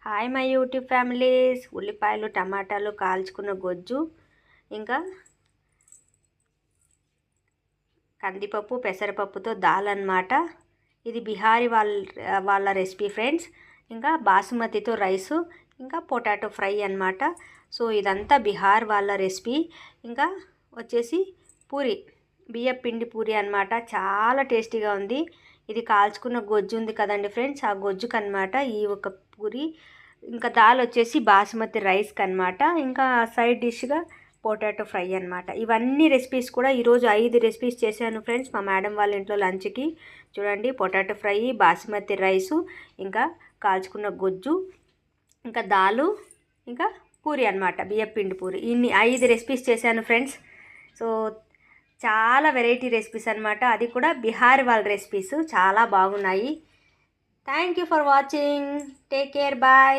Hi my YouTube families. ఉల్లిపాయలు టమాటాలు కాల్చుకున్న గొజ్జు, ఇంకా కందిపప్పు పెసరపప్పుతో దాల్ అన్నమాట. ఇది బిహారీ వాళ్ళ రెసిపీ ఫ్రెండ్స్. ఇంకా బాసుమతితో రైసు, ఇంకా పొటాటో ఫ్రై అన్నమాట. సో ఇదంతా బీహార్ వాళ్ళ రెసిపీ. ఇంకా వచ్చేసి పూరి, బియ్యం పిండి పూరి అన్నమాట. చాలా టేస్టీగా ఉంది. ఇది కాల్చుకున్న గొజ్జు ఉంది కదండి ఫ్రెండ్స్, ఆ గొజ్జుకు అన్నమాట ఈ ఒక పూరి. ఇంకా దాల్ వచ్చేసి బాసుమతి రైస్కి అన్నమాట. ఇంకా సైడ్ డిష్గా పొటాటో ఫ్రై అన్నమాట. ఇవన్నీ రెసిపీస్ కూడా ఈరోజు 5 రెసిపీస్ చేశాను ఫ్రెండ్స్ మా మేడం వాళ్ళ ఇంట్లో లంచ్కి. చూడండి, పొటాటో ఫ్రై, బాసుమతి రైసు, ఇంకా కాల్చుకున్న గొజ్జు, ఇంకా దాలు, ఇంకా పూరి అన్నమాట, బియ్యం పిండి పూరి. ఇన్ని 5 రెసిపీస్ చేశాను ఫ్రెండ్స్. సో చాలా వెరైటీ రెసిపీస్ అన్నమాట. అది కూడా బీహార్ వాళ్ళ రెసిపీస్ చాలా బాగున్నాయి. Thank you for watching. Take care, bye.